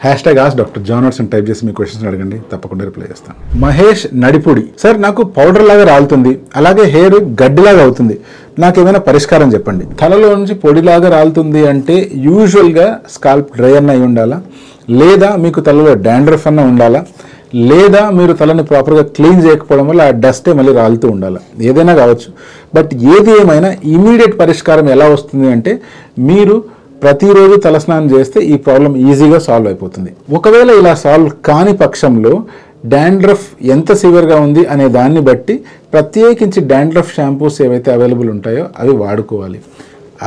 #Dr. John Watson type చేసి మీ questions అడగండి, తప్పకుండా రిప్లై చేస్తాను. మహేష్ నడిపూడి, సార్ నాకు పౌడర్ లాగా రాలుతుంది, అలాగే హెయిర్ గడ్డిలాగా అవుతుంది, నాకేమైనా పరిష్కారం చెప్పండి. తలలో నుంచి పొడిలాగా రాలుతుంది అంటే యూజువల్గా స్కాల్ప్ డ్రై అన్న అయి ఉండాలా, లేదా మీకు తలలో డాండ్రఫ్ అన్న ఉండాలా, లేదా మీరు తలని ప్రాపర్గా క్లీన్ చేయకపోవడం వల్ల ఆ డస్టే మళ్ళీ రాలుతూ ఉండాలి. ఏదైనా కావచ్చు. బట్ ఏది ఏమైనా ఇమీడియట్ పరిష్కారం ఎలా వస్తుంది అంటే మీరు ప్రతిరోజు తలస్నానం చేస్తే ఈ ప్రాబ్లం ఈజీగా సాల్వ్ అయిపోతుంది. ఒకవేళ ఇలా సాల్వ్ కాని పక్షంలో డాండ్రఫ్ ఎంత సివియర్గా ఉంది అనే దాన్ని బట్టి ప్రత్యేకించి డాండ్రఫ్ షాంపూస్ ఏవైతే అవైలబుల్ ఉంటాయో అవి వాడుకోవాలి.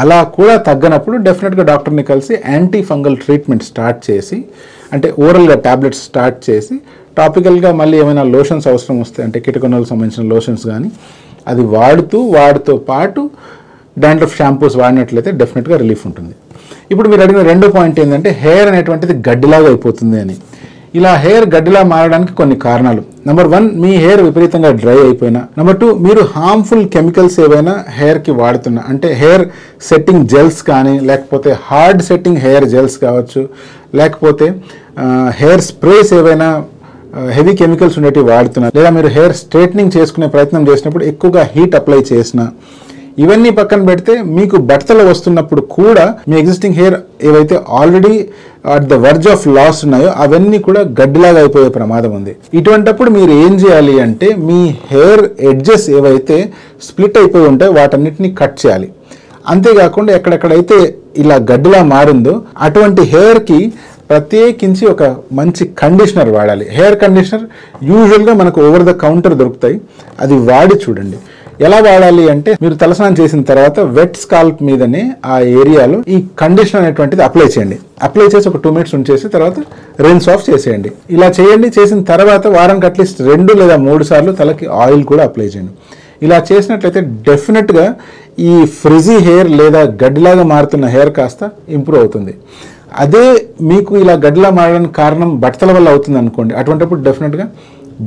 అలా కూడా తగ్గనప్పుడు డెఫినెట్గా డాక్టర్ని కలిసి యాంటీ ఫంగల్ ట్రీట్మెంట్ స్టార్ట్ చేసి, అంటే ఓరల్గా ట్యాబ్లెట్స్ స్టార్ట్ చేసి, టాపికల్గా మళ్ళీ ఏమైనా లోషన్స్ అవసరం వస్తే అంటే కిటకొనలకు సంబంధించిన లోషన్స్ కానీ అది వాడుతూ పాటు డాండ్రఫ్ షాంపూస్ వాడినట్లయితే డెఫినెట్గా రిలీఫ్ ఉంటుంది. ఇప్పుడు మీరు అడిగిన రెండో పాయింట్ ఏంటంటే హెయిర్ అనేటువంటిది గడ్డిలాగా అయిపోతుంది అని. ఇలా హెయిర్ గడ్డిలా మారడానికి కొన్ని కారణాలు. నెంబర్ 1, మీ హెయిర్ విపరీతంగా డ్రై అయిపోయినా. నెంబర్ 2, మీరు హార్మ్ఫుల్ కెమికల్స్ ఏవైనా హెయిర్కి వాడుతున్నా, అంటే హెయిర్ సెట్టింగ్ జెల్స్ కానీ, లేకపోతే హార్డ్ సెట్టింగ్ హెయిర్ జెల్స్ కావచ్చు, లేకపోతే హెయిర్ స్ప్రేస్ ఏవైనా హెవీ కెమికల్స్ ఉండేటివి వాడుతున్నా, లేదా మీరు హెయిర్ స్ట్రైట్నింగ్ చేసుకునే ప్రయత్నం చేసినప్పుడు ఎక్కువగా హీట్ అప్లై చేసినా, ఇవన్నీ పక్కన పెడితే మీకు బట్టలు వస్తున్నప్పుడు కూడా మీ ఎగ్జిస్టింగ్ హెయిర్ ఏవైతే already at the verge of loss ఉన్నాయో అవన్నీ కూడా గడ్డిలాగా అయిపోయే ప్రమాదం ఉంది. ఇటువంటప్పుడు మీరు ఏం చేయాలి అంటే మీ హెయిర్ ఎడ్జెస్ ఏవైతే స్ప్లిట్ అయిపోయి ఉంటాయో వాటన్నిటిని కట్ చేయాలి. అంతేకాకుండా ఎక్కడెక్కడైతే ఇలా గడ్డిలా మారిందో అటువంటి హెయిర్కి ప్రత్యేకించి ఒక మంచి కండిషనర్ వాడాలి. హెయిర్ కండిషనర్ యూజువల్గా మనకు ఓవర్ ద కౌంటర్ దొరుకుతాయి, అది వాడి చూడండి. ఎలా వాడాలి అంటే మీరు తలస్నానం చేసిన తర్వాత వెట్ స్కాల్ప్ మీదనే ఆ ఏరియాలో ఈ కండిషనర్ అనేటువంటిది అప్లై చేయండి. అప్లై చేసి ఒక 2 minutes ఉంచేసి తర్వాత రిన్స్ ఆఫ్ చేసేయండి. ఇలా చేయండి. చేసిన తర్వాత వారానికి అట్లీస్ట్ 2 లేదా 3 సార్లు తలకి ఆయిల్ కూడా అప్లై చేయండి. ఇలా చేసినట్లయితే డెఫినెట్గా ఈ ఫ్రిజీ హెయిర్ లేదా గడ్డిలాగా మారుతున్న హెయిర్ కాస్త ఇంప్రూవ్ అవుతుంది. అదే మీకు ఇలా గడ్డిలా మారడానికి కారణం బట్టల వల్ల అవుతుంది అనుకోండి, అటువంటిప్పుడు డెఫినెట్గా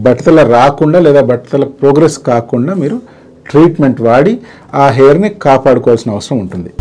బట్టల రాకుండా లేదా బట్టల ప్రోగ్రెస్ కాకుండా మీరు ట్రీట్మెంట్ వాడి ఆ హెయిర్ని కాపాడుకోవాల్సిన అవసరం ఉంటుంది.